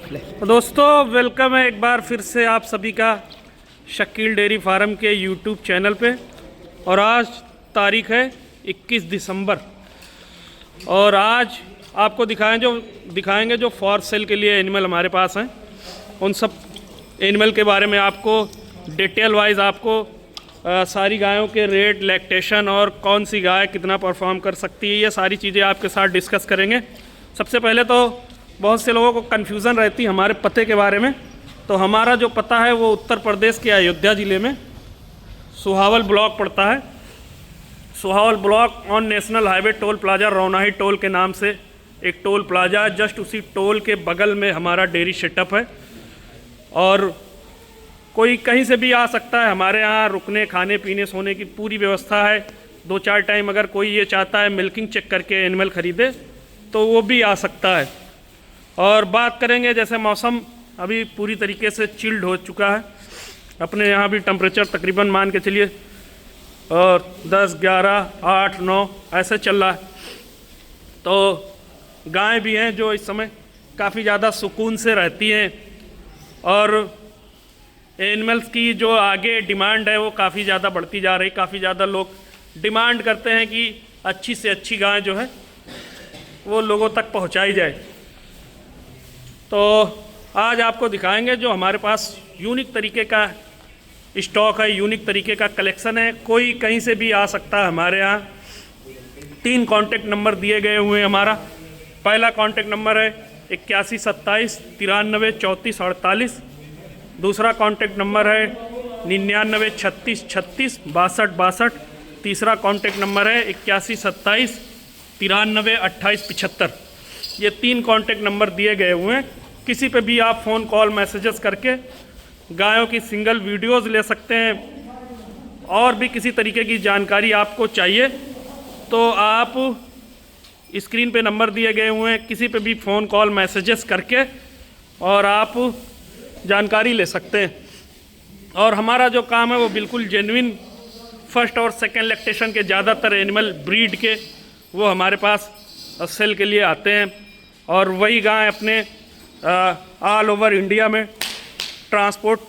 तो दोस्तों वेलकम है एक बार फिर से आप सभी का शकील डेयरी फार्म के यूट्यूब चैनल पे। और आज तारीख है 21 दिसंबर और आज आपको दिखाएंगे जो फॉर सेल के लिए एनिमल हमारे पास हैं। उन सब एनिमल के बारे में आपको डिटेल वाइज आपको सारी गायों के रेट, लैक्टेशन और कौन सी गाय कितना परफॉर्म कर सकती है, ये सारी चीज़ें आपके साथ डिस्कस करेंगे। सबसे पहले तो बहुत से लोगों को कन्फ्यूज़न रहती है हमारे पते के बारे में। तो हमारा जो पता है वो उत्तर प्रदेश के अयोध्या ज़िले में सुहावल ब्लॉक पड़ता है। Sohawal block on national highway toll plaza Raunahi toll के नाम से एक टोल प्लाजा है। जस्ट उसी टोल के बगल में हमारा डेयरी सेटअप है और कोई कहीं से भी आ सकता है। हमारे यहाँ रुकने, खाने पीने, सोने की पूरी व्यवस्था है। 2-4 टाइम अगर कोई ये चाहता है मिल्किंग चेक करके एनिमल ख़रीदे तो वो भी आ सकता है। और बात करेंगे, जैसे मौसम अभी पूरी तरीके से चिल्ड हो चुका है। अपने यहाँ भी टेम्परेचर तकरीबन मान के चलिए और 10, 11, 8, 9 ऐसे चल रहा है। तो गायें भी हैं जो इस समय काफ़ी ज़्यादा सुकून से रहती हैं और एनिमल्स की जो आगे डिमांड है वो काफ़ी ज़्यादा बढ़ती जा रही। काफ़ी ज़्यादा लोग डिमांड करते हैं कि अच्छी से अच्छी गाय जो है वो लोगों तक पहुंचाई जाए। तो आज आपको दिखाएंगे जो हमारे पास यूनिक तरीके का स्टॉक है, यूनिक तरीके का कलेक्शन है। कोई कहीं से भी आ सकता है। हमारे यहाँ 3 कॉन्टेक्ट नंबर दिए गए हुए हैं। हमारा पहला कॉन्टेक्ट नंबर है 81 27 93 34 48। दूसरा कॉन्टेक्ट नंबर है 99 36 36 62 62। तीसरा कॉन्टेक्ट नंबर है 81 27 93 28 75। ये 3 कॉन्टेक्ट नंबर दिए गए हुए हैं। किसी पे भी आप फ़ोन कॉल मैसेजेस करके गायों की सिंगल वीडियोस ले सकते हैं। और भी किसी तरीके की जानकारी आपको चाहिए तो आप स्क्रीन पे नंबर दिए गए हुए हैं, किसी पे भी फ़ोन कॉल मैसेजेस करके और आप जानकारी ले सकते हैं। और हमारा जो काम है वो बिल्कुल जेन्युइन फर्स्ट और सेकेंड लैक्टेशन के ज़्यादातर एनिमल ब्रीड के वो हमारे पास सेल के लिए आते हैं। और वही गाय अपने ऑल ओवर इंडिया में ट्रांसपोर्ट,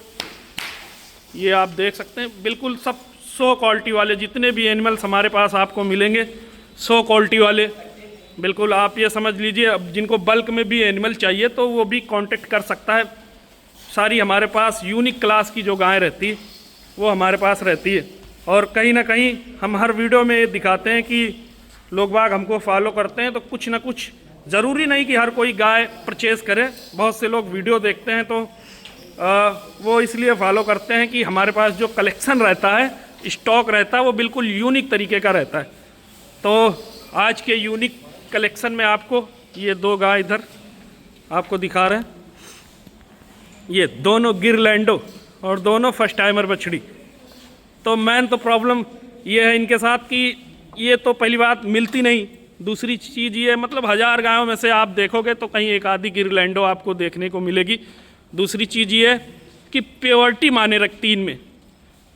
ये आप देख सकते हैं, बिल्कुल सब 100 क्वालिटी वाले जितने भी एनिमल्स हमारे पास आपको मिलेंगे 100 क्वालिटी वाले। बिल्कुल आप ये समझ लीजिए, अब जिनको बल्क में भी एनिमल चाहिए तो वो भी कांटेक्ट कर सकता है। सारी हमारे पास यूनिक क्लास की जो गाय रहती है वो हमारे पास रहती है। और कहीं ना कहीं हम हर वीडियो में ये दिखाते हैं कि लोग बाग हमको फॉलो करते हैं तो कुछ ना कुछ, ज़रूरी नहीं कि हर कोई गाय परचेज़ करे। बहुत से लोग वीडियो देखते हैं तो वो इसलिए फॉलो करते हैं कि हमारे पास जो कलेक्शन रहता है, स्टॉक रहता है, वो बिल्कुल यूनिक तरीके का रहता है। तो आज के यूनिक कलेक्शन में आपको ये 2 गाय इधर आपको दिखा रहे हैं। ये दोनों गिरलैंडो और दोनों फर्स्ट टाइमर बछड़ी। तो मेन तो प्रॉब्लम ये है इनके साथ कि ये तो पहली बात मिलती नहीं। दूसरी चीज़ ये, मतलब 1000 गायों में से आप देखोगे तो कहीं एक आधी गिरलैंडो आपको देखने को मिलेगी। दूसरी चीज़ ये है कि प्योरिटी माने रखती इनमें।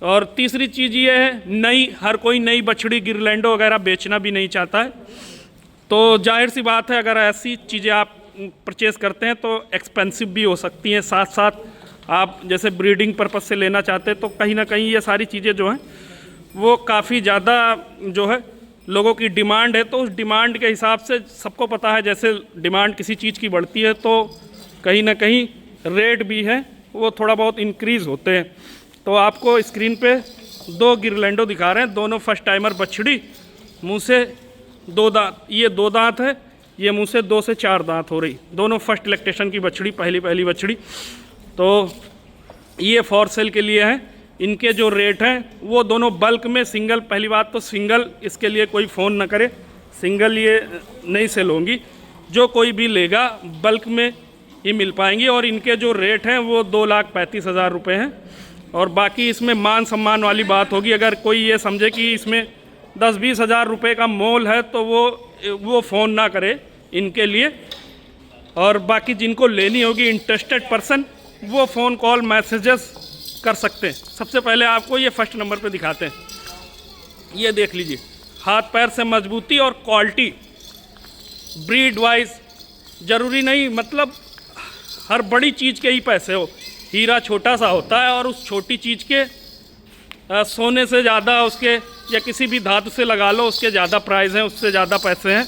और तीसरी चीज़ ये है, नई, हर कोई नई बछड़ी गिरलैंडो वगैरह बेचना भी नहीं चाहता है। तो जाहिर सी बात है अगर ऐसी चीज़ें आप परचेज़ करते हैं तो एक्सपेंसिव भी हो सकती हैं। साथ साथ आप जैसे ब्रीडिंग पर्पज़ से लेना चाहते हैं तो कहीं ना कहीं ये सारी चीज़ें जो हैं वो काफ़ी ज़्यादा जो है लोगों की डिमांड है। तो उस डिमांड के हिसाब से सबको पता है, जैसे डिमांड किसी चीज़ की बढ़ती है तो कहीं ना कहीं रेट भी है वो थोड़ा बहुत इंक्रीज़ होते हैं। तो आपको स्क्रीन पे 2 गिरलैंडो दिखा रहे हैं, दोनों फर्स्ट टाइमर बछड़ी। मुँह से 2 दांत, ये 2 दांत है, ये मुँह से 2 से 4 दांत हो रही। दोनों फर्स्ट लैक्टेशन की बछड़ी, पहली बछड़ी। तो ये फॉर सेल के लिए है। इनके जो रेट हैं वो दोनों बल्क में, सिंगल, पहली बात तो सिंगल इसके लिए कोई फ़ोन ना करे, सिंगल ये नहीं सेल होंगी। जो कोई भी लेगा बल्क में ये मिल पाएंगी। और इनके जो रेट हैं वो 2,35,000 रुपये हैं। और बाकी इसमें मान सम्मान वाली बात होगी। अगर कोई ये समझे कि इसमें 10-20 हज़ार रुपये का मोल है तो वो फ़ोन ना करे इनके लिए। और बाकी जिनको लेनी होगी इंटरेस्टेड पर्सन वो फ़ोन कॉल मैसेजेस कर सकते हैं। सबसे पहले आपको ये फर्स्ट नंबर पे दिखाते हैं। ये देख लीजिए, हाथ पैर से मजबूती और क्वालिटी ब्रीड वाइज ज़रूरी नहीं, मतलब हर बड़ी चीज़ के ही पैसे हो। हीरा छोटा सा होता है और उस छोटी चीज़ के सोने से ज़्यादा उसके, या किसी भी धातु से लगा लो, उसके ज़्यादा प्राइस हैं, उससे ज़्यादा पैसे हैं।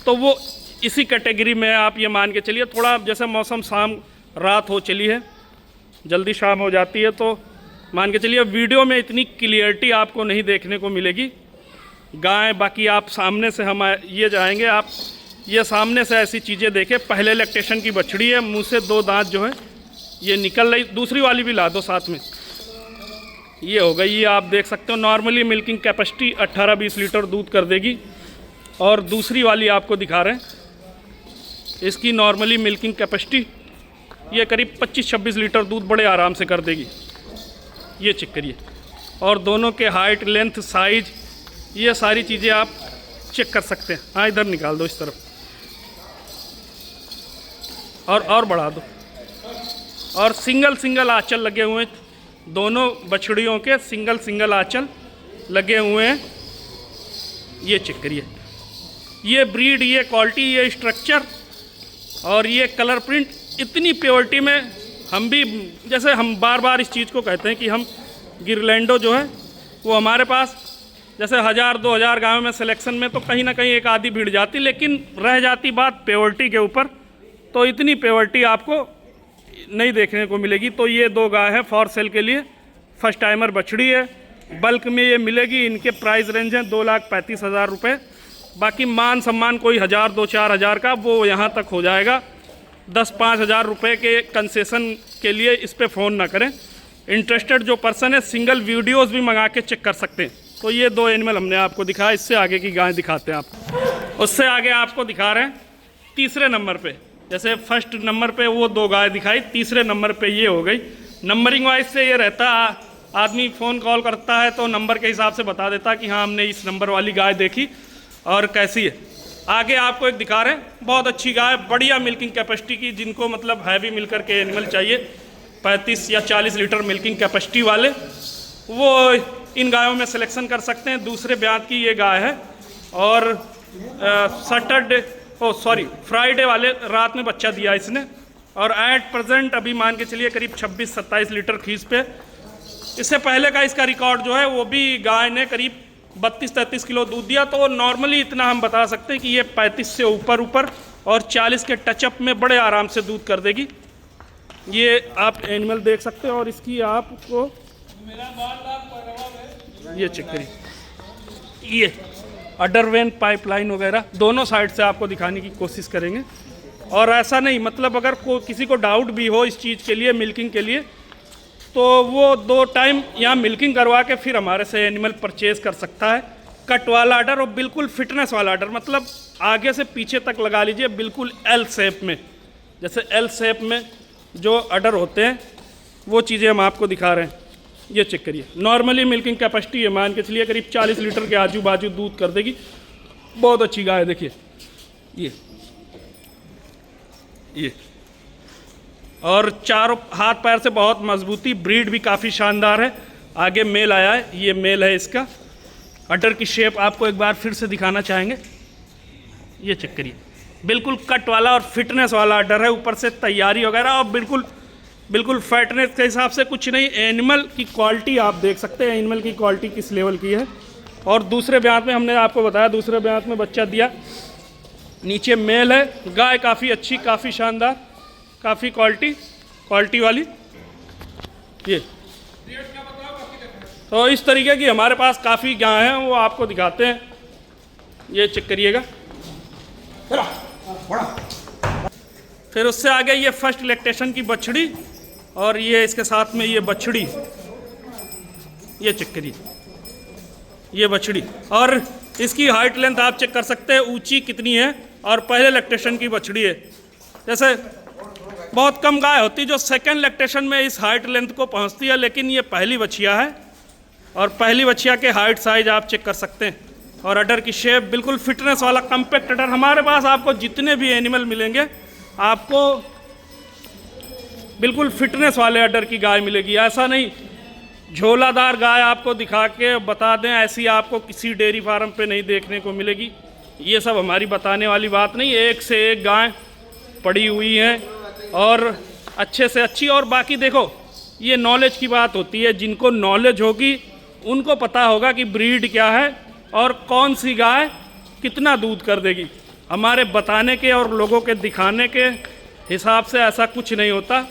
तो वो इसी कैटेगरी में आप ये मान के चलिए। थोड़ा जैसे मौसम शाम रात हो चली है, जल्दी शाम हो जाती है, तो मान के चलिए वीडियो में इतनी क्लियरिटी आपको नहीं देखने को मिलेगी गाय। बाकी आप सामने से हम ये जाएंगे, आप ये सामने से ऐसी चीज़ें देखें। पहले लैक्टेशन की बछड़ी है, मुंह से 2 दांत जो है ये निकल रही। दूसरी वाली भी ला दो साथ में, ये हो गई। ये आप देख सकते हो नॉर्मली मिल्किंग कैपेसिटी 18-20 लीटर दूध कर देगी। और दूसरी वाली आपको दिखा रहे हैं, इसकी नॉर्मली मिल्किंग कैपेसिटी ये करीब 25-26 लीटर दूध बड़े आराम से कर देगी। ये चेक करिए। और दोनों के हाइट, लेंथ, साइज, ये सारी चीज़ें आप चेक कर सकते हैं। हाँ, इधर निकाल दो इस तरफ, और बढ़ा दो। और सिंगल आंचल लगे हुए हैं, दोनों बछड़ियों के सिंगल आंचल लगे हुए हैं। ये चेक करिए। ये ब्रीड, ये क्वालिटी, ये स्ट्रक्चर और ये कलर प्रिंट, इतनी प्योरिटी में हम भी, जैसे हम बार बार इस चीज़ को कहते हैं कि हम गिरलैंडो जो है वो हमारे पास जैसे 1000-2000 गाँव में सिलेक्शन में तो कहीं ना कहीं एक आधी भिड़ जाती, लेकिन रह जाती बात प्योरिटी के ऊपर। तो इतनी प्योरिटी आपको नहीं देखने को मिलेगी। तो ये 2 गाय हैं फॉर सेल के लिए, फर्स्ट टाइमर बछड़ी है, बल्क में ये मिलेगी। इनके प्राइस रेंज हैं 2,35,000 रुपये। बाकी मान सम्मान कोई 1000-4 हज़ार का वो यहाँ तक हो जाएगा। 10-5 हज़ार रुपये के कंसेशन के लिए इस पर फ़ोन ना करें। इंटरेस्टेड जो पर्सन है सिंगल वीडियोज़ भी मंगा के चेक कर सकते हैं। तो ये 2 एनिमल हमने आपको दिखाया। इससे आगे की गाय दिखाते हैं आप। उससे आगे आपको दिखा रहे हैं तीसरे नंबर पे। जैसे फर्स्ट नंबर पे वो 2 गाय दिखाई, तीसरे नंबर पे ये हो गई। नंबरिंग वाइज से ये रहता, आदमी फ़ोन कॉल करता है तो नंबर के हिसाब से बता देता कि हाँ हमने इस नंबर वाली गाय देखी और कैसी है। आगे आपको एक दिखा रहे हैं, बहुत अच्छी गाय, बढ़िया मिल्किंग कैपेसिटी की। जिनको मतलब हैवी मिल कर के एनिमल चाहिए, 35 या 40 लीटर मिल्किंग कैपेसिटी वाले, वो इन गायों में सिलेक्शन कर सकते हैं। दूसरे ब्यात की ये गाय है और फ्राइडे वाले रात में बच्चा दिया इसने। और एट प्रेजेंट अभी मान के चलिए करीब 26-27 लीटर खींच पे। इससे पहले का इसका रिकॉर्ड जो है वो भी गाय ने करीब 32-33 किलो दूध दिया। तो नॉर्मली इतना हम बता सकते हैं कि ये 35 से ऊपर और 40 के टचअप में बड़े आराम से दूध कर देगी। ये आप एनिमल देख सकते हो। और इसकी आपको ये चेक करिए, ये अडरवेन पाइपलाइन वगैरह दोनों साइड से आपको दिखाने की कोशिश करेंगे। और ऐसा नहीं, मतलब अगर किसी को डाउट भी हो इस चीज़ के लिए, मिल्किंग के लिए, तो वो 2 टाइम यहाँ मिल्किंग करवा के फिर हमारे से एनिमल परचेज कर सकता है। कट वाला आर्डर और बिल्कुल फिटनेस वाला आर्डर, मतलब आगे से पीछे तक लगा लीजिए बिल्कुल एल शेप में। जैसे एल शेप में जो आर्डर होते हैं वो चीज़ें हम आपको दिखा रहे हैं। ये चेक करिए। नॉर्मली मिल्किंग कैपेसिटी है मान के चलिए करीब 40 लीटर के आजू बाजू दूध कर देगी। बहुत अच्छी गाय है। देखिए ये और चारों हाथ पैर से बहुत मजबूती, ब्रीड भी काफ़ी शानदार है। आगे मेल आया है, ये मेल है इसका। अडर की शेप आपको एक बार फिर से दिखाना चाहेंगे। ये चेक करिए, बिल्कुल कट वाला और फिटनेस वाला अडर है। ऊपर से तैयारी वगैरह और बिल्कुल फैटनेस के हिसाब से कुछ नहीं। एनिमल की क्वालिटी आप देख सकते हैं, एनिमल की क्वालिटी किस लेवल की है। और दूसरे ब्यात में हमने आपको बताया, दूसरे ब्यात में बच्चा दिया। नीचे मेल है। गाय काफ़ी अच्छी, काफ़ी शानदार, काफ़ी क्वालिटी वाली। ये तो इस तरीके की हमारे पास काफ़ी गाय हैं, वो आपको दिखाते हैं। ये चेक करिएगा। फिर उससे आगे ये फर्स्ट लैक्टेशन की बछड़ी और ये इसके साथ में ये बछड़ी। ये चेक करिए, ये बछड़ी। और इसकी हाइट लेंथ आप चेक कर सकते हैं ऊंची कितनी है। और पहले लैक्टेशन की बछड़ी है। जैसे बहुत कम गाय होती जो सेकंड लैक्टेशन में इस हाइट लेंथ को पहुंचती है, लेकिन ये पहली बछिया है। और पहली बछिया के हाइट साइज आप चेक कर सकते हैं। और अडर की शेप बिल्कुल फिटनेस वाला कम्पैक्ट अडर। हमारे पास आपको जितने भी एनिमल मिलेंगे आपको बिल्कुल फिटनेस वाले अडर की गाय मिलेगी। ऐसा नहीं झोलादार गाय आपको दिखा के बता दें, ऐसी आपको किसी डेयरी फार्म पे नहीं देखने को मिलेगी। ये सब हमारी बताने वाली बात नहीं। एक से एक गाय पड़ी हुई हैं और अच्छे से अच्छी। और बाकी देखो, ये नॉलेज की बात होती है, जिनको नॉलेज होगी उनको पता होगा कि ब्रीड क्या है और कौन सी गाय कितना दूध कर देगी। हमारे बताने के और लोगों के दिखाने के हिसाब से ऐसा कुछ नहीं होता।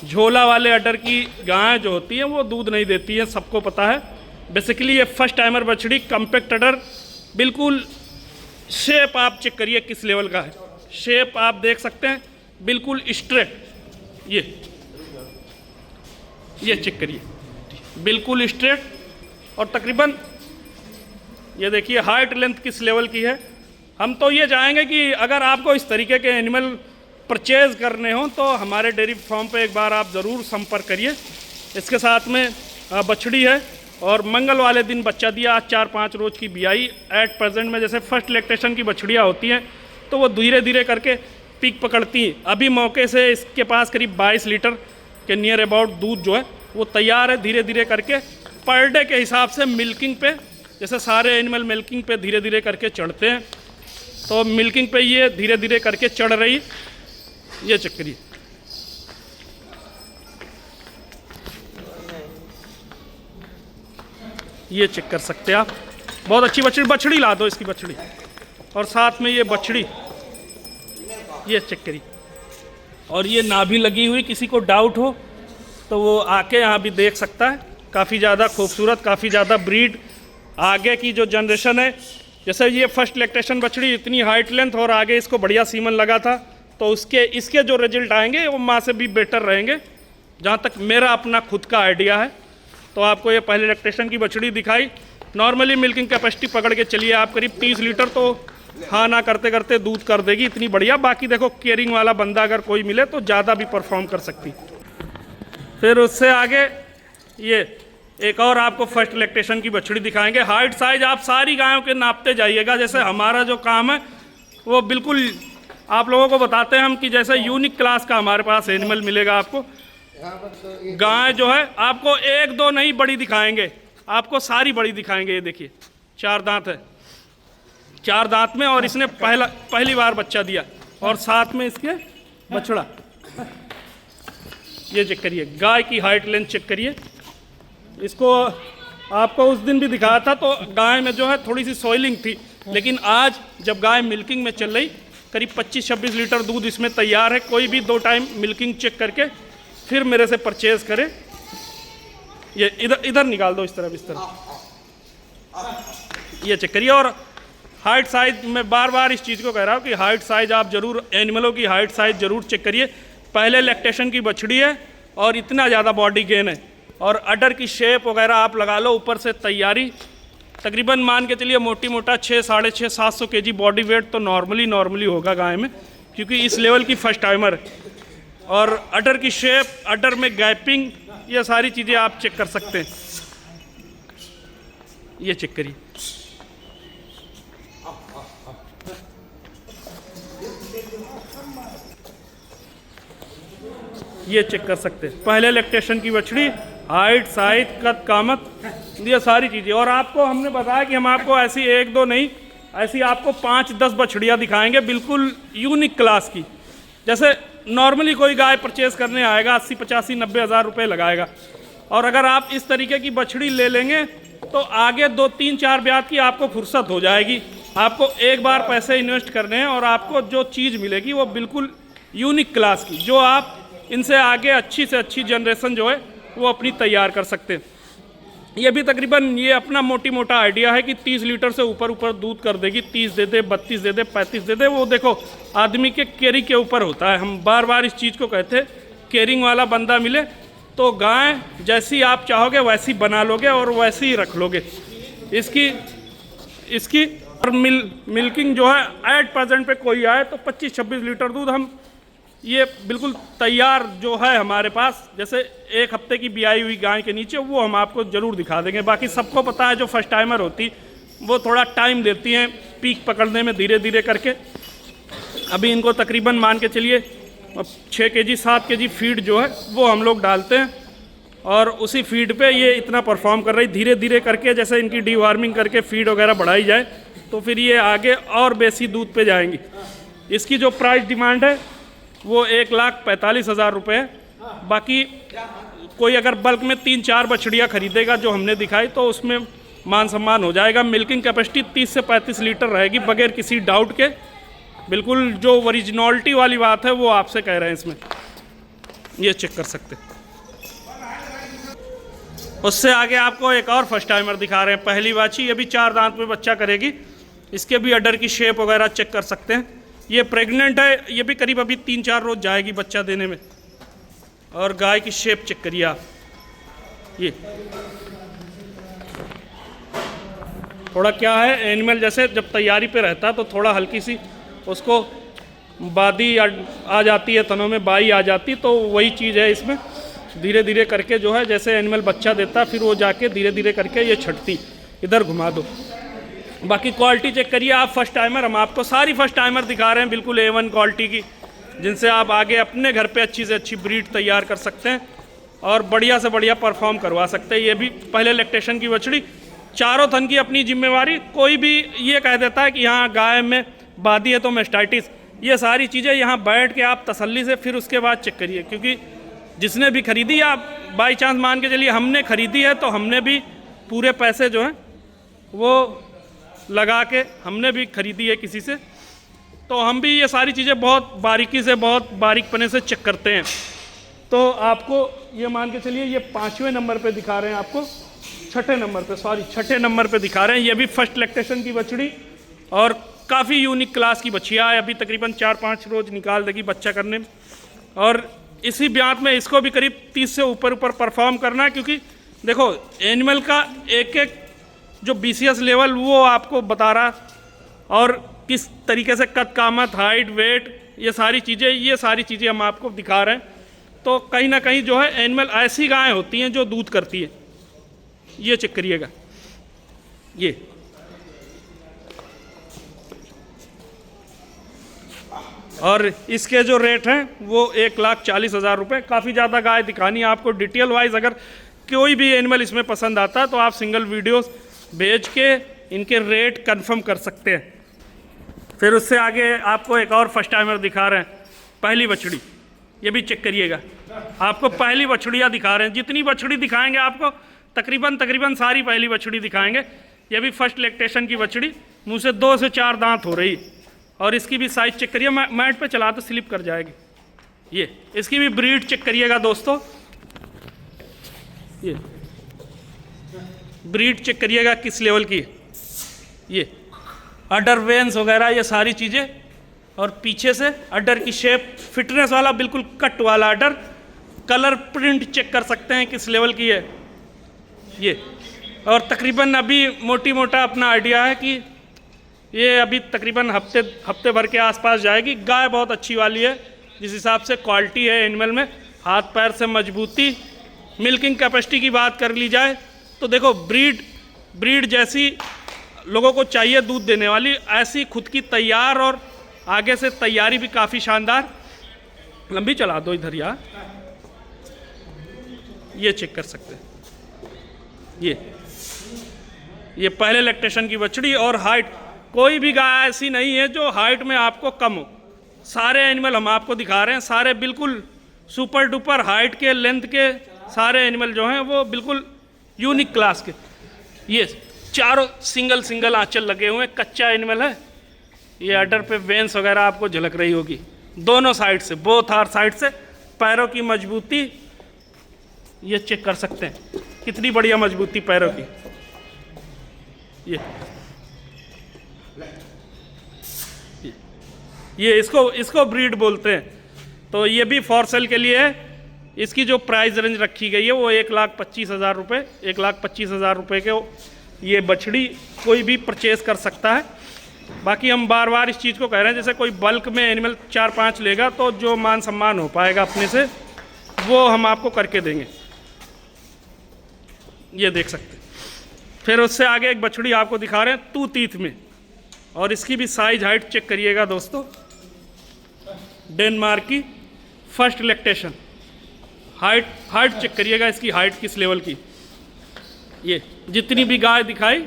झोला वाले अडर की गाय जो होती हैं वो दूध नहीं देती हैं, सबको पता है। बेसिकली ये फर्स्ट टाइमर बछड़ी कम्पैक्ट अडर, बिल्कुल शेप आप चेक करिए किस लेवल का है। शेप आप देख सकते हैं बिल्कुल स्ट्रेट, ये चेक करिए बिल्कुल स्ट्रेट। और तकरीबन ये देखिए हाइट लेंथ किस लेवल की है। हम तो ये चाहेंगे कि अगर आपको इस तरीके के एनिमल परचेज़ करने हो तो हमारे डेयरी फार्म पे एक बार आप ज़रूर संपर्क करिए। इसके साथ में बछड़ी है और मंगल वाले दिन बच्चा दिया। आज 4-5 रोज़ की बियाई। एट प्रेजेंट में जैसे फर्स्ट लैक्टेशन की बछड़ियाँ होती हैं तो वो धीरे धीरे करके पीक पकड़ती हैं। अभी मौके से इसके पास करीब 22 लीटर के नियर अबाउट दूध जो है वो तैयार है। धीरे धीरे करके पर डे के हिसाब से मिल्किंग पे, जैसे सारे एनिमल मिल्किंग पे धीरे धीरे करके चढ़ते हैं, तो मिल्किंग पे ये धीरे धीरे करके चढ़ रही। ये चेक करिए, ये चेक कर सकते हैं आप। बहुत अच्छी बछड़ी ला दो इसकी बछड़ी, और साथ में ये बछड़ी, ये चेक करिए। और ये नाभि लगी हुई, किसी को डाउट हो तो वो आके यहाँ भी देख सकता है। काफ़ी ज़्यादा खूबसूरत, काफ़ी ज़्यादा ब्रीड। आगे की जो जनरेशन है, जैसे ये फर्स्ट लैक्टेशन बछड़ी इतनी हाइट लेंथ और आगे इसको बढ़िया सीमन लगा था, तो इसके जो रिजल्ट आएंगे वो माँ से भी बेटर रहेंगे, जहाँ तक मेरा अपना खुद का आइडिया है। तो आपको ये पहले लैक्टेशन की बछड़ी दिखाई। नॉर्मली मिल्किंग कैपेसिटी पकड़ के चलिए आप करीब 30 लीटर तो हाँ ना करते करते दूध कर देगी, इतनी बढ़िया। बाकी देखो केयरिंग वाला बंदा अगर कोई मिले तो ज़्यादा भी परफॉर्म कर सकती। फिर उससे आगे ये एक और आपको फर्स्ट लैक्टेशन की बछड़ी दिखाएंगे। हाइट साइज आप सारी गायों के नापते जाइएगा। जैसे हमारा जो काम है वो बिल्कुल आप लोगों को बताते हैं हम कि जैसे यूनिक क्लास का हमारे पास एनिमल मिलेगा आपको। गाय जो है आपको 1-2 नहीं बड़ी दिखाएंगे, आपको सारी बड़ी दिखाएंगे। ये देखिए 4 दांत है, 4 दांत में, और इसने पहली बार बच्चा दिया, और साथ में इसके बछड़ा। ये चेक करिए गाय की हाइट लेंथ चेक करिए। इसको आपको उस दिन भी दिखाया था तो गाय में जो है थोड़ी सी सॉइलिंग थी, लेकिन आज जब गाय मिल्किंग में चल रही, करीब 25-26 लीटर दूध इसमें तैयार है। कोई भी 2 टाइम मिल्किंग चेक करके फिर मेरे से परचेज करे। ये इधर निकाल दो, इस तरह ये चेक करिए। और हाइट साइज, मैं बार बार इस चीज़ को कह रहा हूँ कि हाइट साइज आप जरूर, एनिमलों की हाइट साइज जरूर चेक करिए। पहले लैक्टेशन की बछड़ी है और इतना ज़्यादा बॉडी गेन है, और अडर की शेप वगैरह आप लगा लो, ऊपर से तैयारी। तकरीबन मान के चलिए मोटी मोटा 600-750 kg बॉडी वेट तो नॉर्मली होगा गाय में, क्योंकि इस लेवल की फर्स्ट टाइमर है। और अडर की शेप, अडर में गैपिंग, ये सारी चीज़ें आप चेक कर सकते हैं। ये चेक करिए, ये चेक कर सकते हैं। पहले लैक्टेशन की बछड़ी, हाइट साइज कद कामत, ये सारी चीज़ें। और आपको हमने बताया कि हम आपको ऐसी 1-2 नहीं, ऐसी आपको 5-10 बछड़ियाँ दिखाएंगे बिल्कुल यूनिक क्लास की। जैसे नॉर्मली कोई गाय परचेज़ करने आएगा 80-85-90 हज़ार रुपये लगाएगा, और अगर आप इस तरीके की बछड़ी ले लेंगे तो आगे 2-3-4 ब्याज की आपको फुर्सत हो जाएगी। आपको एक बार पैसे इन्वेस्ट करने हैं और आपको जो चीज़ मिलेगी वो बिल्कुल यूनिक क्लास की, जो आप इनसे आगे अच्छी से अच्छी जनरेशन जो है वो अपनी तैयार कर सकते हैं। ये भी तकरीबन ये अपना मोटी मोटा आइडिया है कि 30 लीटर से ऊपर दूध कर देगी। 30 दे दे, 32 दे दे, 35 दे दे, वो देखो आदमी के केयरिंग के ऊपर होता है। हम बार बार इस चीज़ को कहते हैं, केयरिंग वाला बंदा मिले तो गाय जैसी आप चाहोगे वैसी बना लोगे और वैसी ही रख लोगे। इसकी और मिल्किंग जो है एट प्रेजेंट पे कोई आए तो 25-26 लीटर दूध हम ये बिल्कुल तैयार जो है हमारे पास, जैसे 1 हफ्ते की बियाई हुई गाय के नीचे, वो हम आपको ज़रूर दिखा देंगे। बाकी सबको पता है जो फर्स्ट टाइमर होती वो थोड़ा टाइम देती हैं पीक पकड़ने में, धीरे धीरे करके। अभी इनको तकरीबन मान के चलिए 6 kg 7 kg फीड जो है वो हम लोग डालते हैं, और उसी फीड पे ये इतना परफॉर्म कर रही। धीरे धीरे करके जैसे इनकी डीवार्मिंग करके फीड वगैरह बढ़ाई जाए तो फिर ये आगे और बेसी दूध पे जाएंगी। इसकी जो प्राइस डिमांड है वो 1,45,000 रुपये है। बाकी कोई अगर बल्क में 3-4 बछड़ियाँ खरीदेगा जो हमने दिखाई तो उसमें मान सम्मान हो जाएगा। मिल्किंग कैपेसिटी 30 से 35 लीटर रहेगी बगैर किसी डाउट के। बिल्कुल जो ओरिजिनलिटी वाली बात है वो आपसे कह रहे हैं इसमें, ये चेक कर सकते हैं। उससे आगे आपको एक और फर्स्ट टाइमर दिखा रहे हैं, पहली बाछी। ये भी 4 दांत में बच्चा करेगी। इसके भी अडर की शेप वगैरह चेक कर सकते हैं। ये प्रेग्नेंट है, ये भी करीब अभी 3-4 रोज जाएगी बच्चा देने में। और गाय की शेप चेक करिए आप, ये थोड़ा क्या है, एनिमल जैसे जब तैयारी पे रहता है तो थोड़ा हल्की सी उसको बादी आ जाती है, तनों में बाई आ जाती, तो वही चीज़ है इसमें। धीरे धीरे करके जो है जैसे एनिमल बच्चा देता फिर वो जाके धीरे धीरे करके ये छटती। इधर घुमा दो। बाकी क्वालिटी चेक करिए आप। फर्स्ट टाइमर हम आपको सारी फर्स्ट टाइमर दिखा रहे हैं, बिल्कुल A1 क्वालिटी की, जिनसे आप आगे अपने घर पे अच्छी से अच्छी ब्रीड तैयार कर सकते हैं और बढ़िया से बढ़िया परफॉर्म करवा सकते हैं। ये भी पहले लैक्टेशन की बछड़ी, चारों थन की अपनी जिम्मेवारी। कोई भी ये कह देता है कि यहाँ गाय में बादी है तो मेस्टाइटिस, ये सारी चीज़ें यहाँ बैठ के आप तसल्ली से फिर उसके बाद चेक करिए। क्योंकि जिसने भी खरीदी, आप बाई चांस मान के चलिए हमने खरीदी है तो हमने भी पूरे पैसे जो हैं वो लगा के हमने भी खरीदी है किसी से, तो हम भी ये सारी चीज़ें बहुत बारीकी से, बहुत बारीकपने से चेक करते हैं। तो आपको ये मान के चलिए ये 5वें नंबर पे दिखा रहे हैं आपको, छठे नंबर पे दिखा रहे हैं। ये भी फर्स्ट लैक्टेशन की बछड़ी और काफ़ी यूनिक क्लास की बछिया है। अभी तकरीबन 4-5 रोज निकाल देगी बच्चा करने में। और इसी ब्यात में इसको भी करीब 30 से ऊपर परफॉर्म करना है। क्योंकि देखो एनिमल का एक एक जो BCS लेवल वो आपको बता रहा, और किस तरीके से कद कामत, हाइट, वेट, ये सारी चीज़ें हम आपको दिखा रहे हैं। तो कहीं ना कहीं जो है एनिमल ऐसी गायें होती हैं जो दूध करती है। ये चेक करिएगा, ये और इसके जो रेट हैं वो 1,40,000 रुपये। काफ़ी ज़्यादा गाय दिखानी है आपको डिटेल वाइज। अगर कोई भी एनिमल इसमें पसंद आता है तो आप सिंगल वीडियोस भेज के इनके रेट कंफर्म कर सकते हैं। फिर उससे आगे आपको एक और फर्स्ट टाइमर दिखा रहे हैं, पहली बछड़ी। ये भी चेक करिएगा, आपको पहली बछड़ियाँ दिखा रहे हैं। जितनी बछड़ी दिखाएंगे आपको तकरीबन सारी पहली बछड़ी दिखाएंगे। ये भी फर्स्ट लैक्टेशन की बछड़ी, मुँह से 2 से 4 दांत हो रही। और इसकी भी साइज़ चेक करिए, मैट पे चला तो स्लिप कर जाएगी। ये इसकी भी ब्रीड चेक करिएगा दोस्तों, ये ब्रीड चेक करिएगा किस लेवल की। ये अडर वेंस वगैरह ये सारी चीज़ें, और पीछे से अडर की शेप, फिटनेस वाला बिल्कुल कट वाला अडर। कलर प्रिंट चेक कर सकते हैं किस लेवल की है ये। और तकरीबन अभी मोटा अपना आइडिया है कि ये अभी तकरीबन हफ्ते भर के आसपास जाएगी। गाय बहुत अच्छी वाली है, जिस हिसाब से क्वालिटी है एनिमल में, हाथ पैर से मजबूती। मिल्किंग कैपेसिटी की बात कर ली जाए तो देखो ब्रीड जैसी लोगों को चाहिए दूध देने वाली, ऐसी खुद की तैयार, और आगे से तैयारी भी काफ़ी शानदार। लंबी चला दो इधर यार, ये चेक कर सकते हैं। ये पहले लैक्टेशन की बछड़ी। और हाइट, कोई भी गाय ऐसी नहीं है जो हाइट में आपको कम हो। सारे एनिमल हम आपको दिखा रहे हैं, सारे बिल्कुल सुपर डुपर हाइट के, लेंथ के सारे एनिमल जो हैं वो बिल्कुल यूनिक क्लास के। ये चारों सिंगल आंचल लगे हुए हैं, कच्चा एनिमल है। ये अडर पे वेंस वगैरह आपको झलक रही होगी दोनों साइड से, बोथ आर साइड से। पैरों की मजबूती ये चेक कर सकते हैं, कितनी बढ़िया मजबूती पैरों की। ये इसको ब्रीड बोलते हैं। तो ये भी फॉर सेल के लिए है। इसकी जो प्राइस रेंज रखी गई है वो 1,25,000 रुपये, 1,25,000 रुपये के ये बछड़ी कोई भी परचेज़ कर सकता है। बाकी हम बार बार इस चीज़ को कह रहे हैं, जैसे कोई बल्क में एनिमल 4-5 लेगा तो जो मान सम्मान हो पाएगा अपने से वो हम आपको करके देंगे। ये देख सकते हैं। फिर उससे आगे एक बछड़ी आपको दिखा रहे हैं 2 टीथ में, और इसकी भी साइज हाइट चेक करिएगा दोस्तों। डेनमार्क की फर्स्ट लैक्टेशन। हाइट चेक करिएगा इसकी, हाइट किस लेवल की। ये जितनी भी गाय दिखाई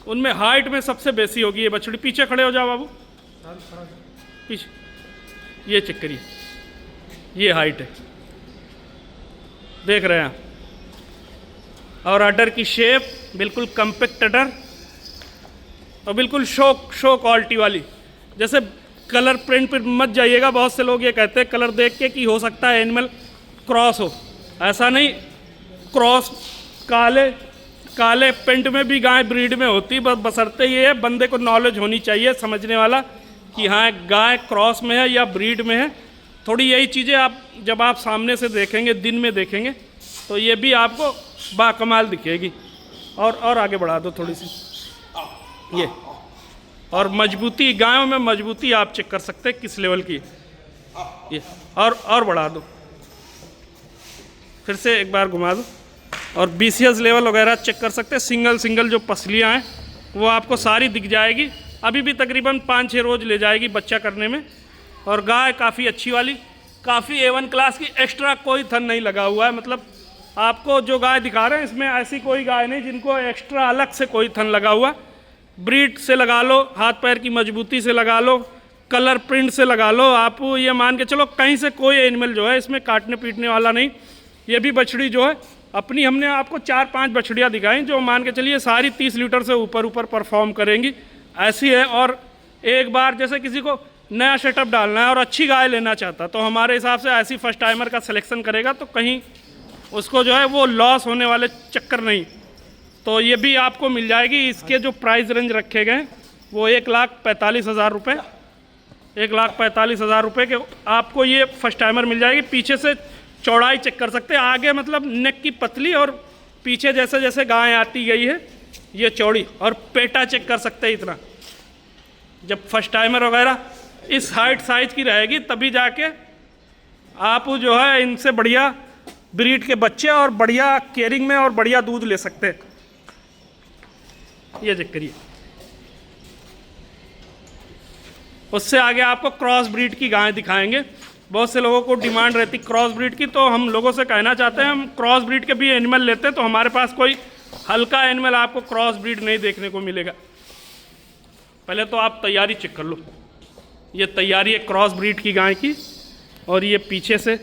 उनमें हाइट में सबसे बेसी होगी ये बछड़ी। पीछे खड़े हो जाओ बाबू, पीछे। ये चेक करिए, ये हाइट है। देख रहे हैं आप। और अडर की शेप बिल्कुल कम्पैक्ट अडर और बिल्कुल शो क्वालिटी वाली। जैसे कलर प्रिंट पर मत जाइएगा, बहुत से लोग ये कहते हैं कलर देख के कि हो सकता है एनिमल क्रॉस हो, ऐसा नहीं। क्रॉस काले पेंट में भी गाय ब्रीड में होती, बस बशर्ते ये है बंदे को नॉलेज होनी चाहिए समझने वाला कि हाँ गाय क्रॉस में है या ब्रीड में है। थोड़ी यही चीज़ें आप जब आप सामने से देखेंगे, दिन में देखेंगे, तो ये भी आपको बाकमाल दिखेगी। और आगे बढ़ा दो थोड़ी सी ये। और मजबूती, गायों में मजबूती आप चेक कर सकते हैं किस लेवल की ये। और बढ़ा दो, फिर से एक बार घुमा दो। और BCS लेवल वगैरह चेक कर सकते हैं। सिंगल जो पसलियाँ हैं वो आपको सारी दिख जाएगी। अभी भी तकरीबन 5-6 रोज़ ले जाएगी बच्चा करने में। और गाय काफ़ी अच्छी वाली, काफ़ी A1 क्लास की, एक्स्ट्रा कोई थन नहीं लगा हुआ है। मतलब आपको जो गाय दिखा रहे हैं इसमें ऐसी कोई गाय नहीं जिनको एक्स्ट्रा अलग से कोई थन लगा हुआ। ब्रीड से लगा लो, हाथ पैर की मजबूती से लगा लो, कलर प्रिंट से लगा लो, आप ये मान के चलो कहीं से कोई एनिमल जो है इसमें काटने पीटने वाला नहीं। ये भी बछड़ी जो है अपनी, हमने आपको 4-5 बछड़ियाँ दिखाई जो मान के चलिए सारी 30 लीटर से ऊपर परफॉर्म करेंगी, ऐसी है। और एक बार जैसे किसी को नया सेटअप डालना है और अच्छी गाय लेना चाहता तो हमारे हिसाब से ऐसी फर्स्ट टाइमर का सिलेक्शन करेगा तो कहीं उसको जो है वो लॉस होने वाले चक्कर नहीं। तो ये भी आपको मिल जाएगी। इसके जो प्राइस रेंज रखे गए वो 1,45,000 रुपये, 1,45,000 रुपये के आपको ये फर्स्ट टाइमर मिल जाएगी। पीछे से चौड़ाई चेक कर सकते हैं, आगे मतलब नेक की पतली और पीछे जैसे जैसे गाय आती गई है ये चौड़ी। और पेटा चेक कर सकते हैं इतना। जब फर्स्ट टाइमर वगैरह इस हाइट साइज की रहेगी तभी जाके आप जो है इनसे बढ़िया ब्रीड के बच्चे और बढ़िया केयरिंग में और बढ़िया दूध ले सकते हैं। ये चेक करिए। उससे आगे आपको क्रॉस ब्रीड की गाय दिखाएंगे। बहुत से लोगों को डिमांड रहती क्रॉस ब्रीड की, तो हम लोगों से कहना चाहते हैं हम क्रॉस ब्रीड के भी एनिमल लेते हैं, तो हमारे पास कोई हल्का एनिमल आपको क्रॉस ब्रीड नहीं देखने को मिलेगा। पहले तो आप तैयारी चेक कर लो। ये तैयारी है क्रॉस ब्रीड की गाय की। और ये पीछे से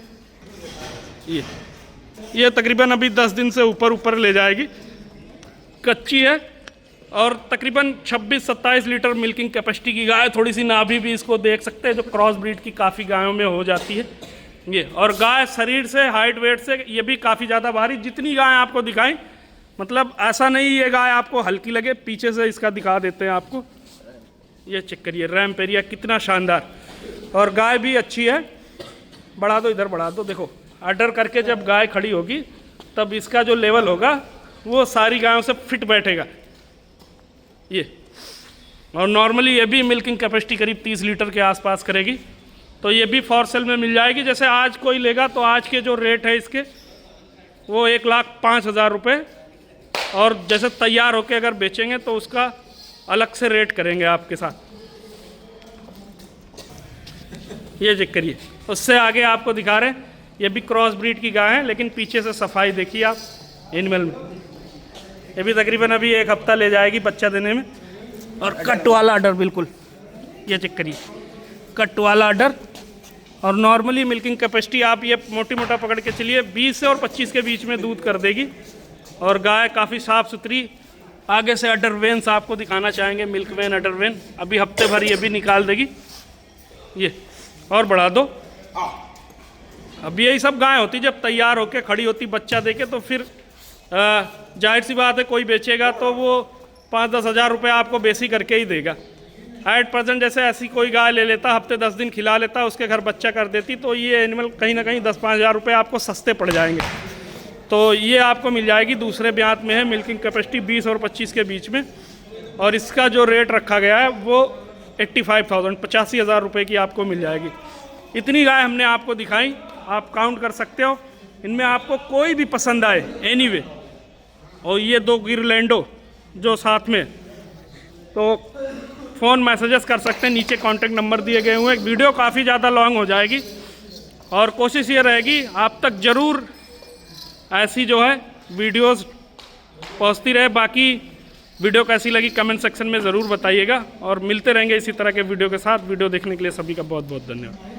ये तकरीबन अभी 10 दिन से ऊपर ले जाएगी, कच्ची है। और तकरीबन 26-27 लीटर मिल्किंग कैपेसिटी की गाय। थोड़ी सी नाभि भी इसको देख सकते हैं जो क्रॉस ब्रीड की काफ़ी गायों में हो जाती है ये। और गाय शरीर से, हाइट वेट से ये भी काफ़ी ज़्यादा भारी। जितनी गाय आपको दिखाई, मतलब ऐसा नहीं ये गाय आपको हल्की लगे। पीछे से इसका दिखा देते हैं आपको, ये चेक करिए रैम्प एरिया कितना शानदार। और गाय भी अच्छी है। बढ़ा दो, इधर बढ़ा दो। देखो अडर करके जब गाय खड़ी होगी तब इसका जो लेवल होगा वो सारी गायों से फिट बैठेगा ये। और नॉर्मली ये भी मिल्किंग कैपेसिटी करीब 30 लीटर के आसपास करेगी। तो ये भी फॉर सेल में मिल जाएगी। जैसे आज कोई लेगा तो आज के जो रेट है इसके वो 1,05,000 रुपये। और जैसे तैयार होके अगर बेचेंगे तो उसका अलग से रेट करेंगे आपके साथ। ये चेक करिए। उससे आगे आपको दिखा रहे हैं ये भी क्रॉस ब्रीड की गाय है, लेकिन पीछे से सफाई देखिए आप एनिमल में। ये भी तकरीबन अभी 1 हफ्ता ले जाएगी बच्चा देने में। और कट वाला अडर बिल्कुल, ये चेक करिए कट वाला अडर। और नॉर्मली मिल्किंग कैपेसिटी आप ये मोटा पकड़ के चलिए 20 से और 25 के बीच में दूध कर देगी। और गाय काफ़ी साफ़ सुथरी। आगे से अडर वेन्स आपको दिखाना चाहेंगे, मिल्क वेन, अडर वेन। अभी हफ्ते भर ये भी निकाल देगी ये। और बढ़ा दो। अब यही सब गाय होती जब तैयार होके खड़ी होती बच्चा देके, तो फिर जाहिर सी बात है कोई बेचेगा तो वो 5-10 हज़ार रुपये आपको बेसी करके ही देगा। एट प्रेजेंट जैसे ऐसी कोई गाय ले लेता, हफ्ते 10 दिन खिला लेता, उसके घर बच्चा कर देती, तो ये एनिमल कहीं ना कहीं 10-5 हज़ार रुपये आपको सस्ते पड़ जाएंगे। तो ये आपको मिल जाएगी। दूसरे ब्यात में है मिल्किंग कैपेसिटी 20 और 25 के बीच में। और इसका जो रेट रखा गया है वो 85,000, 85,000 रुपये की आपको मिल जाएगी। इतनी गाय हमने आपको दिखाई, आप काउंट कर सकते हो। इनमें आपको कोई भी पसंद आए एनीवे। और ये 2 गिरलैंडो जो साथ में, तो फ़ोन मैसेजेस कर सकते हैं, नीचे कॉन्टैक्ट नंबर दिए गए हुए हैं। वीडियो काफ़ी ज़्यादा लॉन्ग हो जाएगी और कोशिश ये रहेगी आप तक ज़रूर ऐसी जो है वीडियोस पहुंचती रहे। बाकी वीडियो कैसी लगी कमेंट सेक्शन में ज़रूर बताइएगा। और मिलते रहेंगे इसी तरह के वीडियो के साथ। वीडियो देखने के लिए सभी का बहुत बहुत धन्यवाद।